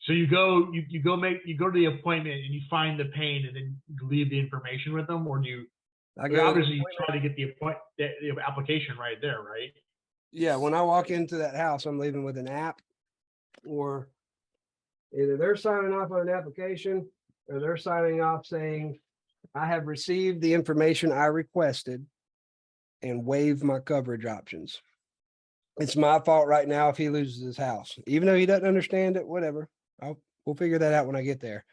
So you go to the appointment and you find the pain and then you leave the information with them, or do you? Obviously you try to get the application right there, right? Yeah, when I walk into that house, I'm leaving with an app, or either they're signing off on an application or they're signing off saying, I have received the information I requested and waive my coverage options. It's my fault right now if he loses his house, even though he doesn't understand it, whatever. We'll figure that out when I get there.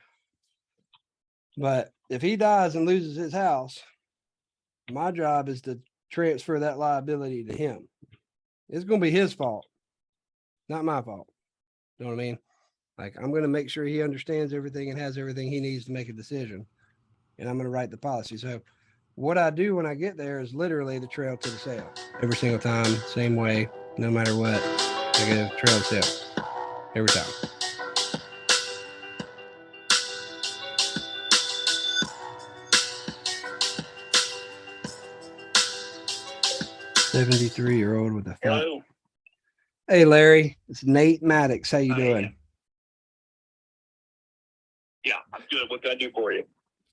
But if he dies and loses his house, my job is to transfer that liability to him. It's going to be his fault, not my fault. You know what I mean? Like, I'm going to make sure he understands everything and has everything he needs to make a decision. And I'm going to write the policy. So what I do when I get there is literally the trail to the sale. Every single time, same way, no matter what, I go trail to sale. Every time. $73-year-old with a fat. Hello. Hey, Larry, it's Nate Maddox. How you doing? Yeah, I'm good. What can I do for you?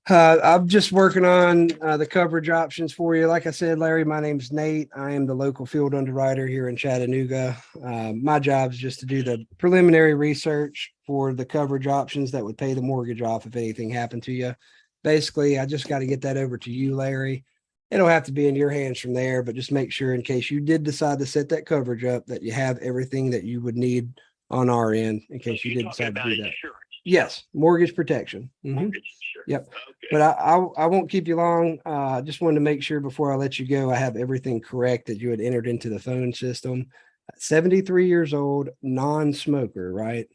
I'm just working on the coverage options for you. Like I said, Larry, my name's Nate. I am the local field underwriter here in Chattanooga. My job is just to do the preliminary research for the coverage options that would pay the mortgage off if anything happened to you. Basically, I just got to get that over to you, Larry. It'll have to be in your hands from there, but just make sure in case you did decide to set that coverage up that you have everything that you would need on our end in case you did decide to do that. Insurance. Yes, mortgage protection. Mortgage insurance. Yep. Okay. But I won't keep you long. I just wanted to make sure before I let you go, I have everything correct that you had entered into the phone system. 73 years old, non-smoker, right?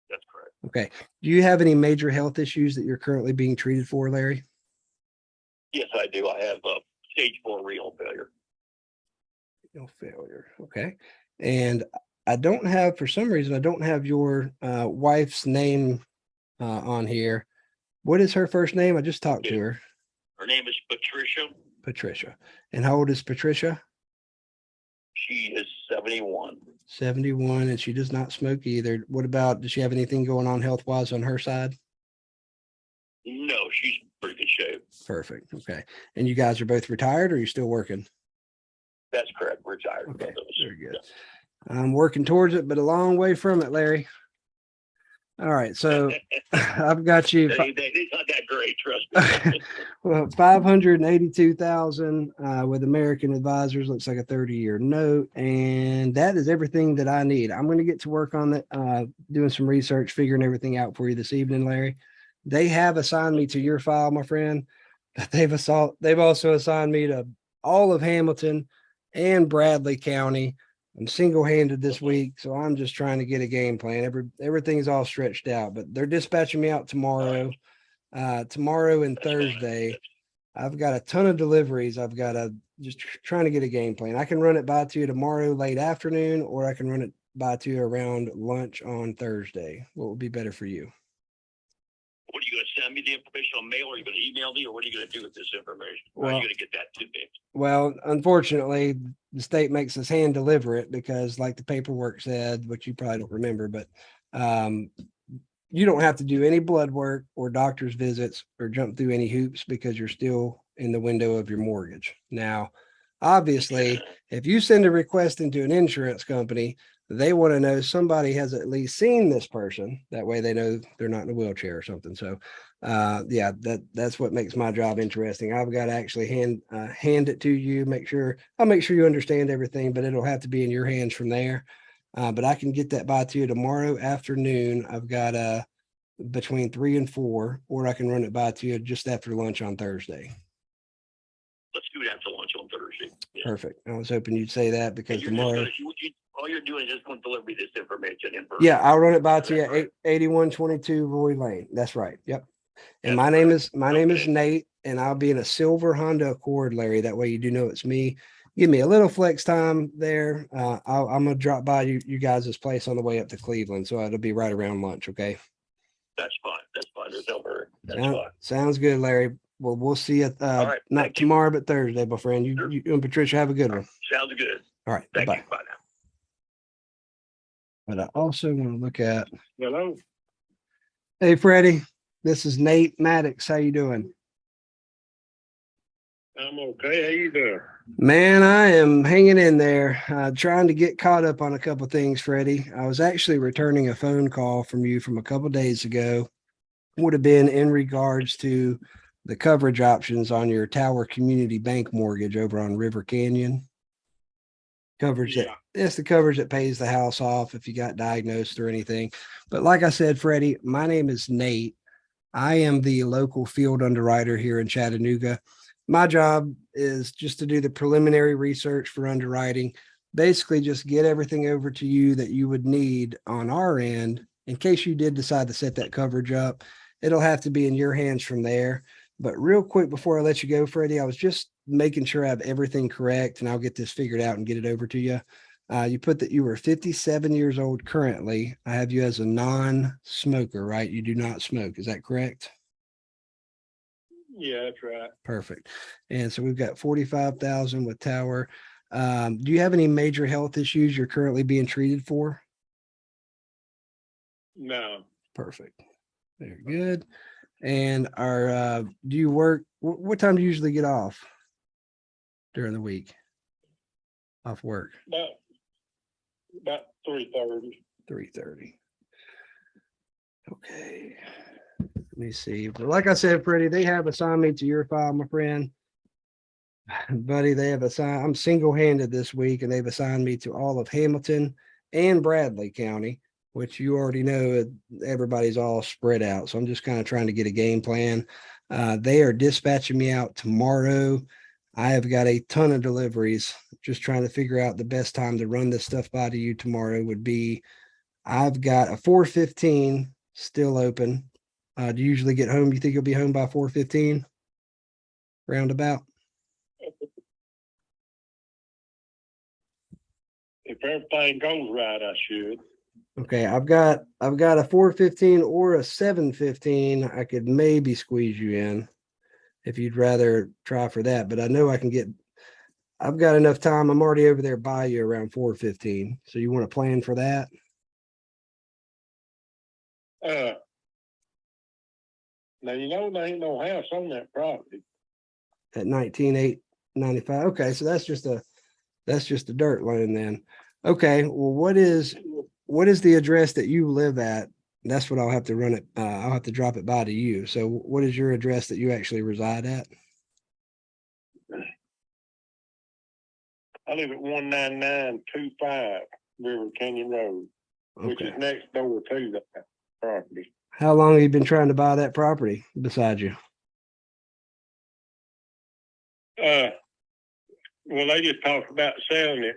That's correct. Okay. Do you have any major health issues that you're currently being treated for, Larry? Yes, I do. I have stage 4 renal failure. No failure. Okay. And I don't have, for some reason, I don't have your wife's name on here. What is her first name? I just talked to her. Her name is Patricia. Patricia. And how old is Patricia? She is 71. 71, and she does not smoke either. What about, does she have anything going on health-wise on her side? No, she's in pretty good shape. Perfect. Okay. And you guys are both retired, or are you still working? That's correct. Retired. Okay. Very good. I'm working towards it, but a long way from it, Larry. All right. So I've got you. It's not that great, trust me. Well, 582,000 with American Advisors. Looks like a 30-year note, and that is everything that I need. I'm going to get to work on that, doing some research, figuring everything out for you this evening, Larry. They have assigned me to your file, my friend, but they've also assigned me to all of Hamilton and Bradley County. I'm single-handed this week, so I'm just trying to get a game plan. Everything's all stretched out, but they're dispatching me out tomorrow. Tomorrow and Thursday. I've got a ton of deliveries. I've got to just trying to get a game plan. I can run it by to you tomorrow late afternoon, or I can run it by to you around lunch on Thursday. What would be better for you? What are you going to send me the information on mail, or are you going to email me, or what are you going to do with this information? How are Well, you going to get that to me? Well, unfortunately, the state makes us hand deliver it because, like the paperwork said, which you probably don't remember, but you don't have to do any blood work or doctor's visits or jump through any hoops because you're still in the window of your mortgage. Now, obviously, if you send a request into an insurance company, they want to know somebody has at least seen this person. That way they know they're not in a wheelchair or something. So yeah, that's what makes my job interesting. I've got to actually hand it to you, I'll make sure you understand everything, but it'll have to be in your hands from there. But I can get that by to you tomorrow afternoon. I've got between 3 and 4, or I can run it by to you just after lunch on Thursday. Let's do it after lunch on Thursday. Yeah. Perfect. I was hoping you'd say that because tomorrow. All you're doing is just going to deliver me this information in person. Yeah, I'll run it by to you at 8122 Roy Lane. That's right. Yep. And my name is Nate, and I'll be in a silver Honda Accord, Larry. That way you do know it's me. Give me a little flex time there. I'm gonna drop by you guys' place on the way up to Cleveland, so it'll be right around lunch. Okay. That's fine. That's fine. There's no hurry. That's fine. Sounds good, Larry. Well, we'll see you right, not tomorrow, but Thursday, my friend. You and Patricia have a good one. Sounds good. All right. Thank Bye. you. Bye now. But I also want to look at, Hello? hey, Freddie, this is Nate Maddox. How you doing? I'm okay. How you doing? Man, I am hanging in there, trying to get caught up on a couple things, Freddie. I was actually returning a phone call from you from a couple days ago. Would have been in regards to the coverage options on your Tower Community Bank mortgage over on River Canyon. Coverage that it's the coverage that pays the house off if you got diagnosed or anything. But like I said, Freddie, my name is Nate. I am the local field underwriter here in Chattanooga. My job is just to do the preliminary research for underwriting, basically just get everything over to you that you would need on our end in case you did decide to set that coverage up. It'll have to be in your hands from there. But real quick before I let you go, Freddie, I was just making sure I have everything correct and I'll get this figured out and get it over to you. You put that you were 57 years old currently. I have you as a non-smoker, right? You do not smoke. Is that correct? Yeah, that's right. Perfect. And so we've got 45,000 with Tower. Do you have any major health issues you're currently being treated for? No. Perfect. Very good. And do you work? What time do you usually get off during the week? Off work? About 3:30. 3:30. Okay. Let me see. But like I said, Freddie, they have assigned me to your file, my friend. Buddy, they have assigned, I'm single-handed this week, and they've assigned me to all of Hamilton and Bradley County, which you already know everybody's all spread out. So I'm just kind of trying to get a game plan. They are dispatching me out tomorrow. I have got a ton of deliveries. Just trying to figure out the best time to run this stuff by to you tomorrow would be, I've got a 4:15 still open. Do you usually get home? You think you'll be home by 4:15? Roundabout? If everything goes right, I should. Okay, I've got a 4:15 or a 7:15. I could maybe squeeze you in if you'd rather try for that, but I know I've got enough time. I'm already over there by you around 4:15. So you want to plan for that? Now you know there ain't no house on that property. At 19,895. Okay, so that's just a dirt loan then. Okay, well, what is the address that you live at? That's what I'll have to run it. I'll have to drop it by to you. So what is your address that you actually reside at? I live at 19925 River Canyon Road, which is next door to that property. How long have you been trying to buy that property beside you? Well, they just talked about selling it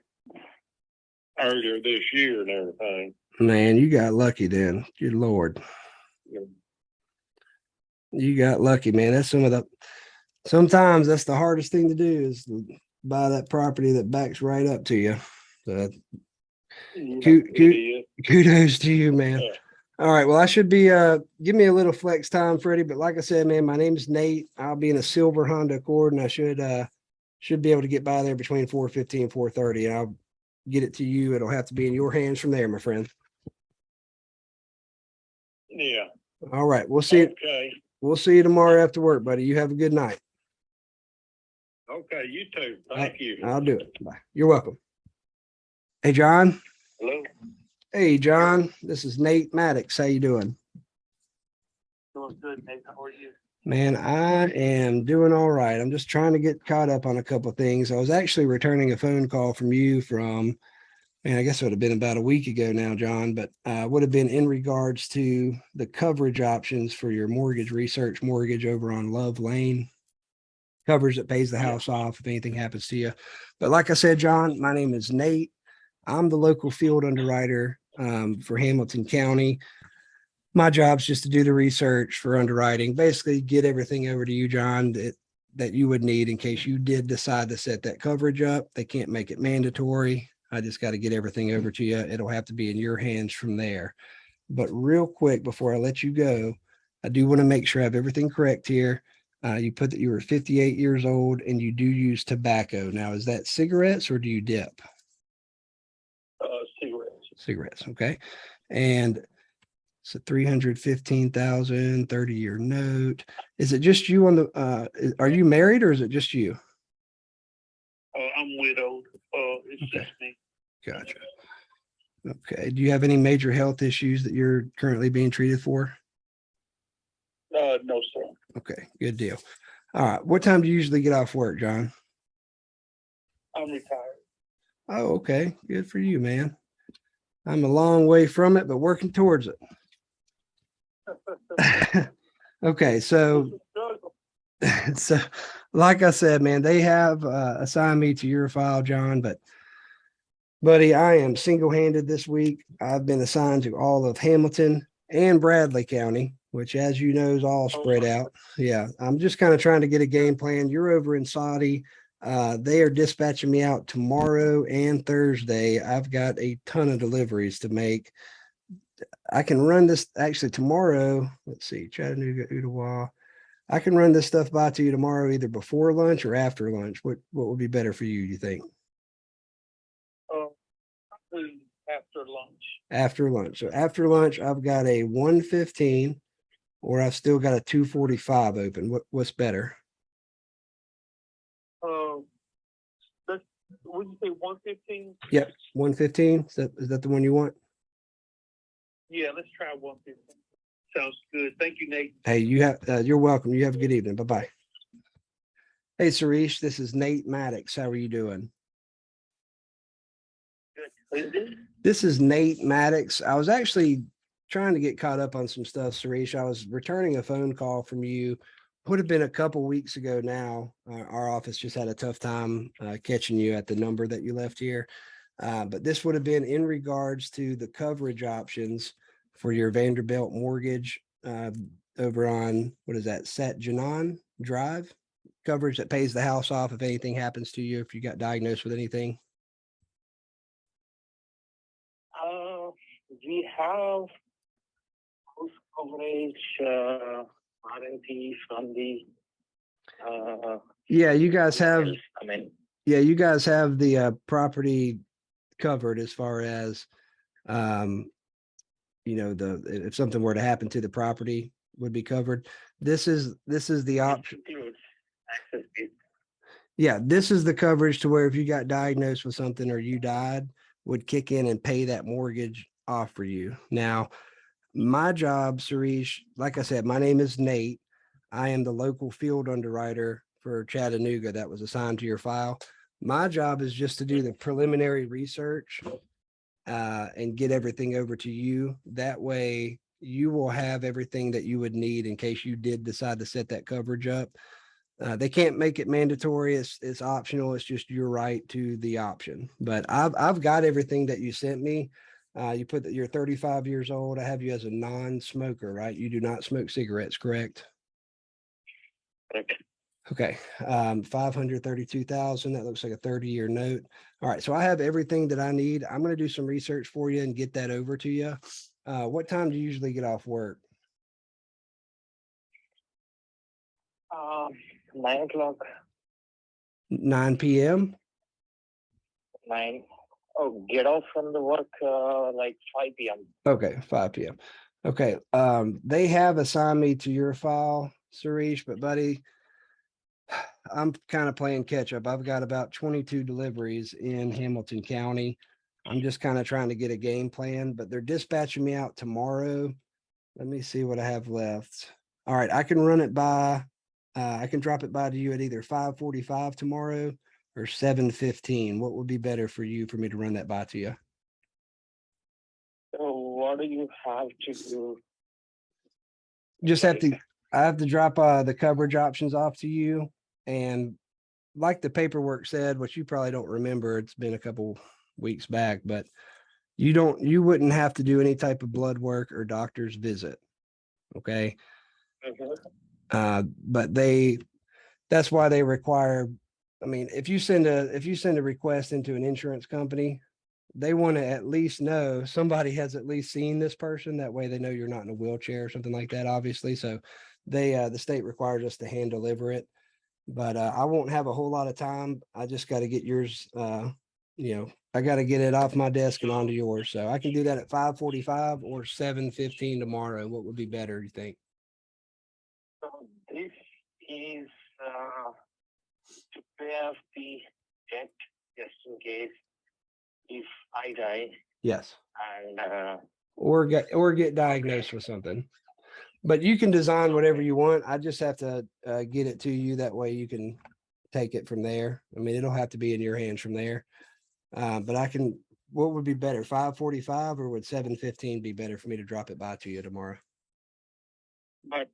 earlier this year and everything. Man, you got lucky then. Good Lord. Yeah. You got lucky, man. Sometimes that's the hardest thing to do is to buy that property that backs right up to you. So kudos to you, man. Yeah. All right. Well, I should be give me a little flex time, Freddie. But like I said, man, my name is Nate. I'll be in a silver Honda Accord, and I should be able to get by there between 4:15 and 4:30. And I'll get it to you. It'll have to be in your hands from there, my friend. Yeah. All right. We'll see. Okay. We'll see you tomorrow after work, buddy. You have a good night. Okay. You too. Thank you. I'll do it. Bye. You're welcome. Hey, John. Hello. Hey, John. This is Nate Maddox. How you doing? Doing good, Nate. How are you? Man, I am doing all right. I'm just trying to get caught up on a couple of things. I was actually returning a phone call from you from, man, I guess it would have been about a week ago now, John, but would have been in regards to the coverage options for your mortgage research mortgage over on Love Lane. Coverage that pays the house off if anything happens to you. But like I said, John, my name is Nate. I'm the local field underwriter for Hamilton County. My job's just to do the research for underwriting, basically get everything over to you, John, that you would need in case you did decide to set that coverage up. They can't make it mandatory. I just got to get everything over to you. It'll have to be in your hands from there. But real quick, before I let you go, I do want to make sure I have everything correct here. You put that you were 58 years old and you do use tobacco. Now, is that cigarettes or do you dip? Cigarettes. cigarettes. Okay. And so 315,000, 30-year note. Is it just you on the, are you married or is it just you? I'm widowed. It's Okay. just me. Gotcha. Okay. Do you have any major health issues that you're currently being treated for? No, sir. Okay. Good deal. All right. What time do you usually get off work, John? I'm retired. Oh, okay. Good for you, man. I'm a long way from it, but working towards it. Okay. So, so like I said, man, they have assigned me to your file, John, but buddy, I am single-handed this week. I've been assigned to all of Hamilton and Bradley County, which, as you know, is all spread out. Yeah, I'm just kind of trying to get a game plan. You're over in Saudi. They are dispatching me out tomorrow and Thursday. I've got a ton of deliveries to make. I can run this actually tomorrow. Let's see, Chattanooga, Ottawa. I can run this stuff by to you tomorrow, either before lunch or after lunch. What would be better for you, do you think? After lunch. After lunch. So after lunch, I've got a 1:15 or I've still got a 2:45 open. What's better? Would you say 1:15? Yep, 1:15. Is that the one you want? Yeah, let's try 1:15. Sounds good. Thank you, Nate. Hey, you're welcome. You have a good evening. Bye-bye. Hey, Suresh, this is Nate Maddox. How are you doing? Good. This is Nate Maddox. I was actually trying to get caught up on some stuff, Suresh. I was returning a phone call from you. Would have been a couple weeks ago now. Our office just had a tough time catching you at the number that you left here. But this would have been in regards to the coverage options for your Vanderbilt mortgage over on, what is that, Sat Janan Drive? Coverage that pays the house off if anything happens to you, if you got diagnosed with anything. We have coverage, warranty from the. Yeah, you guys have. I mean, Yeah, you guys have the property covered as far as, if something were to happen to the property would be covered. This is the option. Yeah, this is the coverage to where if you got diagnosed with something or you died, would kick in and pay that mortgage off for you. Now, my job, Suresh, like I said, my name is Nate. I am the local field underwriter for Chattanooga that was assigned to your file. My job is just to do the preliminary research and get everything over to you. That way you will have everything that you would need in case you did decide to set that coverage up. They can't make it mandatory. It's optional. It's just your right to the option. But I've got everything that you sent me. You put that you're 35 years old. I have you as a non-smoker, right? You do not smoke cigarettes, correct? okay. Okay. 532,000. That looks like a 30-year note. All right. So I have everything that I need. I'm going to do some research for you and get that over to you. What time do you usually get off work? 9 o'clock. 9 p.m. 9. Oh, get off from the work like 5 p.m. Okay, 5 p.m. Okay. They have assigned me to your file, Suresh, but buddy, I'm kind of playing catch up. I've got about 22 deliveries in Hamilton County. I'm just kind of trying to get a game plan, but they're dispatching me out tomorrow. Let me see what I have left. All right, I can run it by. I can drop it by to you at either 5:45 tomorrow or 7:15. What would be better for you for me to run that by to you? So what do you have to do? I have to drop the coverage options off to you. And like the paperwork said, which you probably don't remember, it's been a couple weeks back, but you wouldn't have to do any type of blood work or doctor's visit. Okay. But that's why they require, I mean, if you send a request into an insurance company, they want to at least know somebody has at least seen this person. That way they know you're not in a wheelchair or something like that, obviously. So the state requires us to hand deliver it, but I won't have a whole lot of time. I just got to get yours, I got to get it off my desk and onto yours. So I can do that at 5:45 or 7:15 tomorrow. What would be better, you think? So this is to pay off the debt just in case if I die Yes. and Or get diagnosed with something. But you can design whatever you want. I just have to get it to you. That way you can take it from there. I mean, it'll have to be in your hands from there. But I can, what would be better, 5:45 or would 7:15 be better for me to drop it by to you tomorrow? but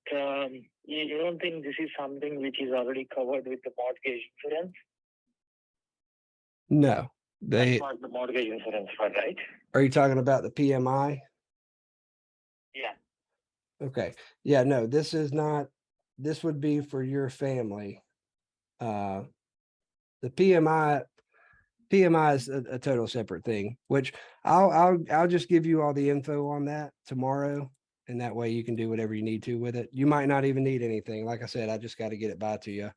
you don't think this is something which is already covered with the mortgage insurance? No. That's what the mortgage insurance for, right? Are you talking about the PMI? Yeah. Okay. Yeah, no, this is not, this would be for your family. The PMI is a total separate thing, which I'll just give you all the info on that tomorrow. And that way you can do whatever you need to with it. You might not even need anything. Like I said, I just got to get it by to you.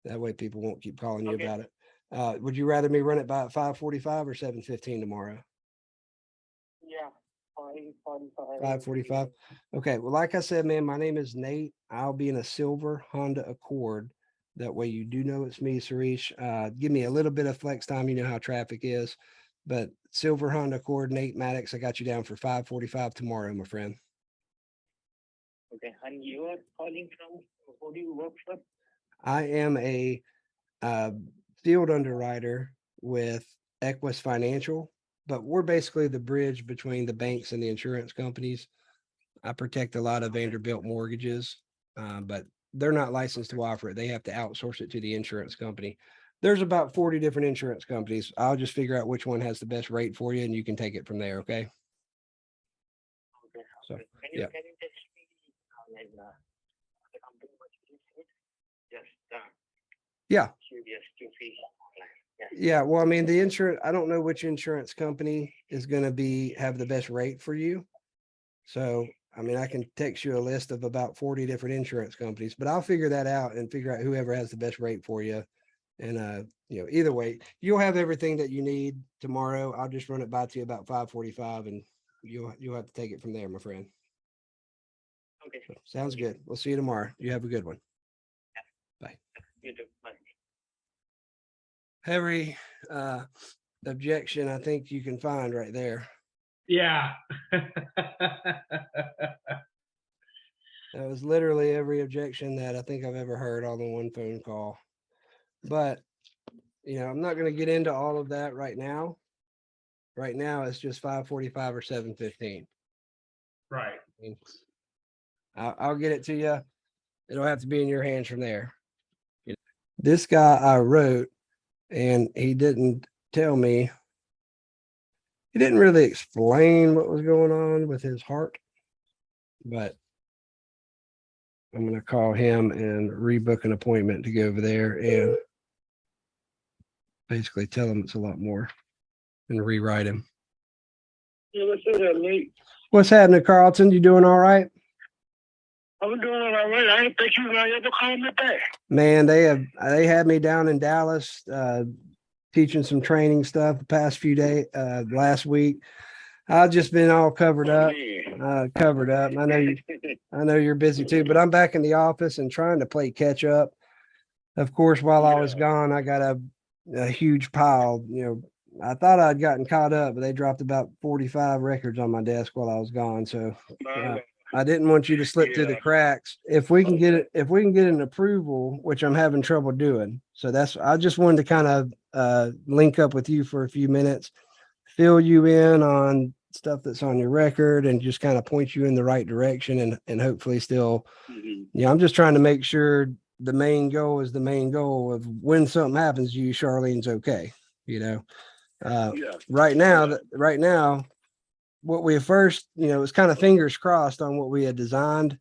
That way people won't keep calling you about it. Would you rather me run it by at 5:45 or 7:15 tomorrow? Yeah. 5:45. 5:45. Okay. Well, like I said, man, my name is Nate. I'll be in a silver Honda Accord. That way you do know it's me, Suresh. Give me a little bit of flex time. You know how traffic is, but silver Honda Accord, Nate Maddox. I got you down for 5:45 tomorrow, my friend. Okay. And you are calling from, who do you work for? I am a field underwriter with Equus Financial, but we're basically the bridge between the banks and the insurance companies. I protect a lot of Vanderbilt mortgages, but they're not licensed to offer it. They have to outsource it to the insurance company. There's about 40 different insurance companies. I'll just figure out which one has the best rate for you and you can take it from there. Okay. Okay. So, Can yeah. Can you text me the company what you said? Just Yeah. curious to see. Yeah. Well, I mean, the insurance, I don't know which insurance company is going to have the best rate for you. So, I mean, I can text you a list of about 40 different insurance companies, but I'll figure that out and figure out whoever has the best rate for you. And, either way, you'll have everything that you need tomorrow. I'll just run it by to you about 5:45 and you'll have to take it from there, my friend. Okay. So, sounds good. We'll see you tomorrow. You have a good one. Bye. You too. Bye. Every objection I think you can find right there. Yeah. That was literally every objection that I think I've ever heard on the one phone call. But, I'm not going to get into all of that right now. Right now, it's just 5:45 or 7:15. Right. I'll get it to you. It'll have to be in your hands from there. This guy I wrote, and he didn't tell me. He didn't really explain what was going on with his heart, but I'm going to call him and rebook an appointment to go over there and basically tell him it's a lot more and rewrite him. Yeah, what's up, Nate? What's happening, Carlton? You doing all right? I'm doing all right. I didn't think you were gonna ever call me back. Man, they had me down in Dallas teaching some training stuff the past few days, last week. I've just been all covered up. I know you're busy too, but I'm back in the office and trying to play catch up. Of course, while I was gone, I got a huge pile. I thought I'd gotten caught up, but they dropped about 45 records on my desk while I was gone. So I didn't want you to slip through the cracks. If we can get an approval, which I'm having trouble doing. So I just wanted to kind of link up with you for a few minutes, fill you in on stuff that's on your record and just kind of point you in the right direction and hopefully still, I'm just trying to make sure the main goal is the main goal of when something happens to you, Charlene's okay. Right now, what we first, was kind of fingers crossed on what we had designed.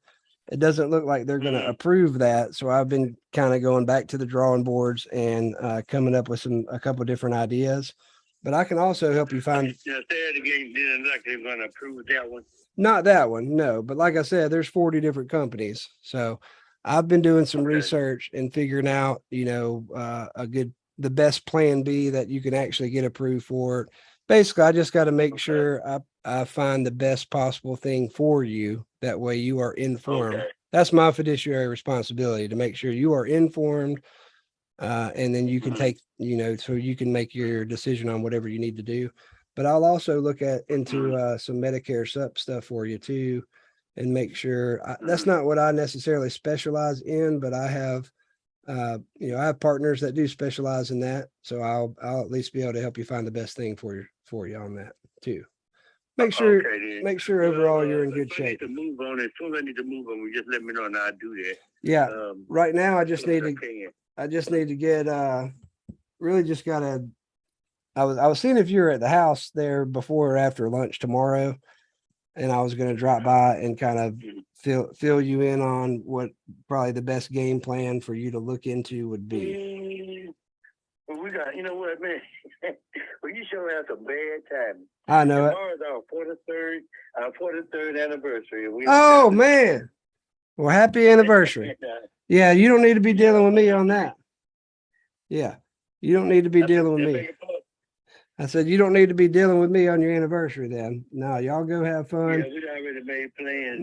It doesn't look like they're going to approve that. So I've been kind of going back to the drawing boards and coming up with a couple different ideas. But I can also help you find. Say it again. Didn't like they're going to approve that one. Not that one, no. But like I said, there's 40 different companies. So I've been doing some research and figuring out, a good the best plan B that you can actually get approved for. Basically, I just got to make sure I find the best possible thing for you. That way you are informed. Okay. That's my fiduciary responsibility, to make sure you are informed. And then you can take, so you can make your decision on whatever you need to do. But I'll also look into some Medicare sup stuff for you too, and make sure that's not what I necessarily specialize in, but I have, I have partners that do specialize in that. So I'll at least be able to help you find the best thing for you on that too. Make sure overall you're in good shape. As soon as I need to move on, just let me know and I'll do that. Yeah. Right now I just need to get, really just gotta, I was seeing if you were at the house there before or after lunch tomorrow, and I was going to drop by and kind of fill you in on what probably the best game plan for you to look into would be. Well, we got, you know what, man? Well, you sure have some bad time. I know it. Tomorrow's our 43rd anniversary. Oh man! Well, happy anniversary. Yeah, you don't need to be dealing with me on that. Yeah, you don't need to be dealing with me. I said, you don't need to be dealing with me on your anniversary then. No, y'all go have fun. Yeah, we already made plans.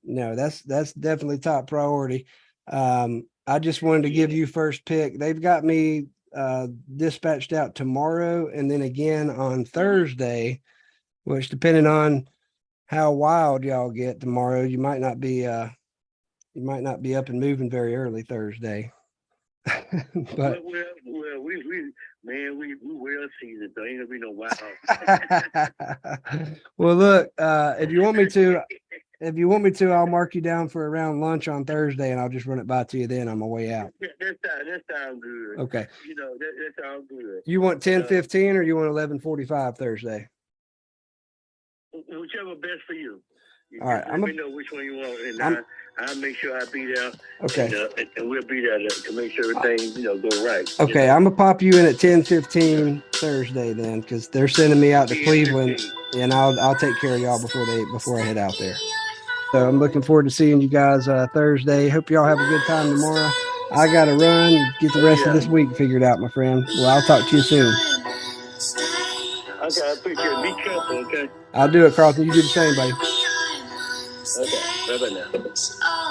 No, that's definitely top priority. I just wanted to give you first pick. They've got me dispatched out tomorrow and then again on Thursday, which depending on how wild y'all get tomorrow, you might not be up and moving very early Thursday. But we will season, so ain't gonna be no wild. Well, look, if you want me to, I'll mark you down for around lunch on Thursday, and I'll just run it by to you then on my way out. That sounds good. Okay. That sounds good. You want 10:15 or you want 11:45 Thursday? Whichever best for you. All right. Let me know which one you want, and I'll make sure I be there. Okay. And we'll be there to make sure everything, go right. Okay, I'm gonna pop you in at 10:15 Thursday then, because they're sending me out to Cleveland, and I'll take care of y'all before I head out there. So I'm looking forward to seeing you guys Thursday. Hope y'all have a good time tomorrow. I gotta run, get the rest of this week figured out, my friend. Well, I'll talk to you soon. Okay, I appreciate it. Be careful, okay? I'll do it, Carlton. You do the same, buddy. Okay, bye-bye now.